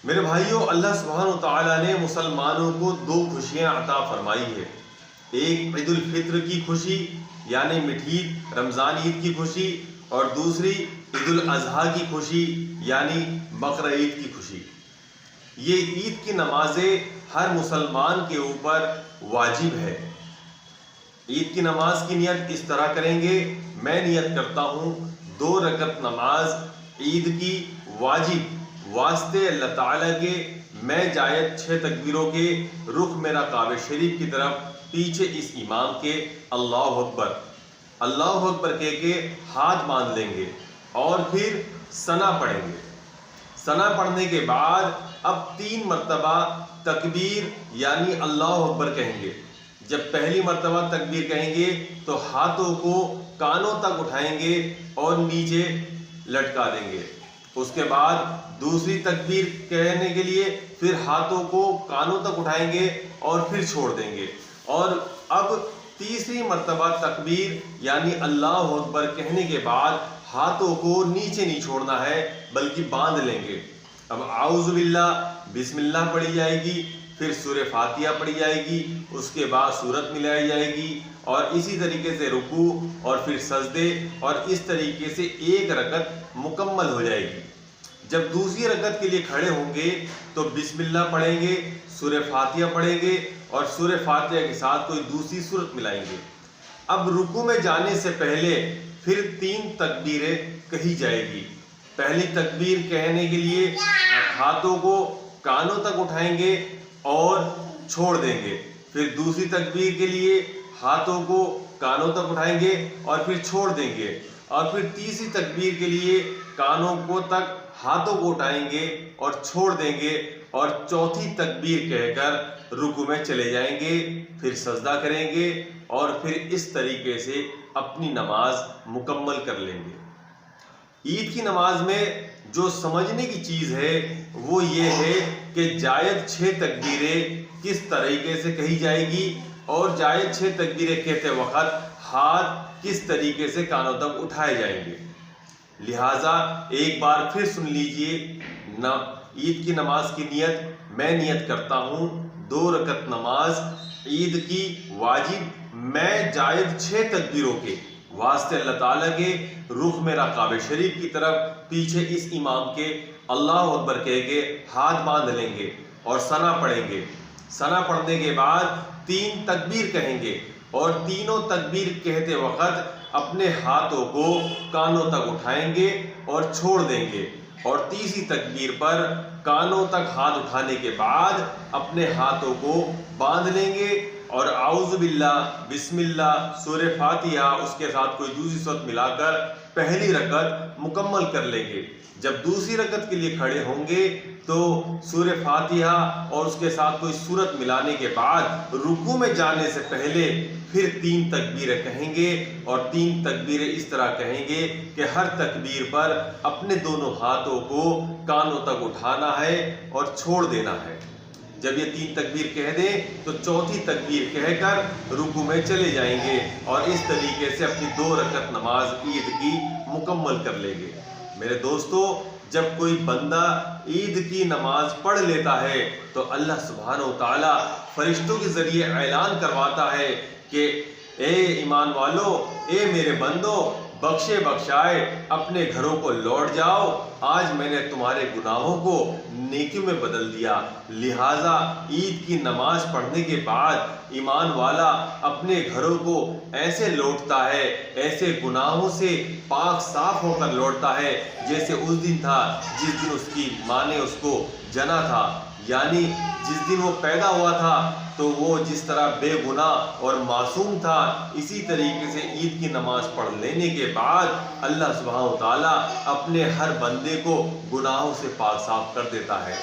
میرے بھائیوں، اللہ سبحانہ و تعالیٰ نے مسلمانوں کو دو خوشیاں عطا فرمائی ہے۔ ایک عید الفطر کی خوشی یعنی میٹھی رمضان عید کی خوشی، اور دوسری عید الاضحیٰ کی خوشی یعنی بقرہ عید کی خوشی۔ یہ عید کی نمازیں ہر مسلمان کے اوپر واجب ہے۔ عید کی نماز کی نیت اس طرح کریں گے، میں نیت کرتا ہوں 2 رکعت نماز عید کی واجب واسطے اللہ تعالیٰ کے، میں جائز 6 تکبیروں کے، رخ میرا کعبہ شریف کی طرف، پیچھے اس امام کے اللہ اکبر اللہ اکبر کہہ کے ہاتھ باندھ لیں گے اور پھر ثنا پڑھیں گے۔ ثنا پڑھنے کے بعد اب 3 مرتبہ تکبیر یعنی اللہ اکبر کہیں گے۔ جب پہلی مرتبہ تکبیر کہیں گے تو ہاتھوں کو کانوں تک اٹھائیں گے اور نیچے لٹکا دیں گے۔ اس کے بعد دوسری تکبیر کہنے کے لیے پھر ہاتھوں کو کانوں تک اٹھائیں گے اور پھر چھوڑ دیں گے، اور اب تیسری مرتبہ تکبیر یعنی اللہ اکبر کہنے کے بعد ہاتھوں کو نیچے نہیں چھوڑنا ہے بلکہ باندھ لیں گے۔ اب اعوذ باللہ بسم اللہ پڑھی جائے گی، پھر سورہ فاتحہ پڑھی جائے گی، اس کے بعد سورت ملائی جائے گی، اور اسی طریقے سے رکوع اور پھر سجدے، اور اس طریقے سے 1 رکعت مکمل ہو جائے گی۔ جب دوسری رکعت کے لیے کھڑے ہوں گے تو بسم اللہ پڑھیں گے، سورہ فاتحہ پڑھیں گے، اور سورہ فاتحہ کے ساتھ کوئی دوسری سورت ملائیں گے۔ اب رکوع میں جانے سے پہلے پھر 3 تکبیریں کہی جائے گی۔ پہلی تکبیر کہنے کے لیے ہاتھوں کو کانوں تک اٹھائیں گے اور چھوڑ دیں گے، پھر دوسری تکبیر کے لیے ہاتھوں کو کانوں تک اٹھائیں گے اور پھر چھوڑ دیں گے، اور پھر تیسری تکبیر کے لیے کانوں کو تک ہاتھوں کو اٹھائیں گے اور چھوڑ دیں گے، اور چوتھی تکبیر کہہ کر رکوع میں چلے جائیں گے، پھر سجدہ کریں گے، اور پھر اس طریقے سے اپنی نماز مکمل کر لیں گے۔ عید کی نماز میں جو سمجھنے کی چیز ہے وہ یہ ہے کہ جائز 6 تکبیریں کس طریقے سے کہی جائے گی، اور جائز 6 تکبیریں کہتے وقت ہاتھ کس طریقے سے کانوں تک اٹھائے جائیں گے۔ لہٰذا ایک بار پھر سن لیجئے، عید کی نماز کی نیت میں نیت کرتا ہوں 2 رکعت نماز عید کی واجب میں جائز 6 تکبیروں کے واسطے اللہ تعالیٰ کے، رخ میرا کعبہ شریف کی طرف، پیچھے اس امام کے اللہ اکبر کہہ کے ہاتھ باندھ لیں گے اور ثنا پڑھیں گے۔ ثنا پڑھنے کے بعد 3 تکبیر کہیں گے، اور تینوں تکبیر کہتے وقت اپنے ہاتھوں کو کانوں تک اٹھائیں گے اور چھوڑ دیں گے، اور تیسری تکبیر پر کانوں تک ہاتھ اٹھانے کے بعد اپنے ہاتھوں کو باندھ لیں گے، اور اعوذ باللہ بسم اللہ سورہ فاتحہ اس کے ساتھ کوئی دوسری سورت ملا کر پہلی رکعت مکمل کر لیں گے۔ جب دوسری رکعت کے لیے کھڑے ہوں گے تو سورہ فاتحہ اور اس کے ساتھ کوئی سورت ملانے کے بعد رکوع میں جانے سے پہلے پھر 3 تکبیریں کہیں گے، اور 3 تکبیریں اس طرح کہیں گے کہ ہر تکبیر پر اپنے دونوں ہاتھوں کو کانوں تک اٹھانا ہے اور چھوڑ دینا ہے۔ جب یہ 3 تکبیر کہہ دیں تو چوتھی تکبیر کہہ کر رکوع میں چلے جائیں گے، اور اس طریقے سے اپنی 2 رکعت نماز عید کی مکمل کر لیں گے۔ میرے دوستو، جب کوئی بندہ عید کی نماز پڑھ لیتا ہے تو اللہ سبحانہ و تعالیٰ فرشتوں کے ذریعے اعلان کرواتا ہے کہ اے ایمان والو، اے میرے بندو، بخشے بخشائے اپنے گھروں کو لوٹ جاؤ، آج میں نے تمہارے گناہوں کو نیکیوں میں بدل دیا۔ لہٰذا عید کی نماز پڑھنے کے بعد ایمان والا اپنے گھروں کو ایسے لوٹتا ہے، ایسے گناہوں سے پاک صاف ہو کر لوٹتا ہے جیسے اس دن تھا جس دن اس کی ماں نے اس کو جنا تھا، یعنی جس دن وہ پیدا ہوا تھا تو وہ جس طرح بے گناہ اور معصوم تھا، اسی طریقے سے عید کی نماز پڑھ لینے کے بعد اللہ سبحانہ و تعالیٰ اپنے ہر بندے کو گناہوں سے پاک صاف کر دیتا ہے۔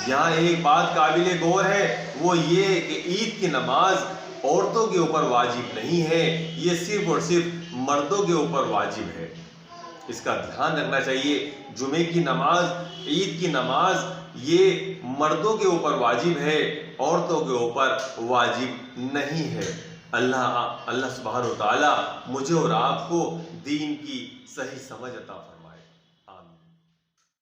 یہاں ایک بات قابل غور ہے، وہ یہ کہ عید کی نماز عورتوں کے اوپر واجب نہیں ہے، یہ صرف اور صرف مردوں کے اوپر واجب ہے۔ اس کا دھیان رکھنا چاہیے۔ جمعے کی نماز، عید کی نماز یہ مردوں کے اوپر واجب ہے، عورتوں کے اوپر واجب نہیں ہے۔ اللہ سبحانہ و تعالیٰ مجھے اور آپ کو دین کی صحیح سمجھ عطا فرمائے۔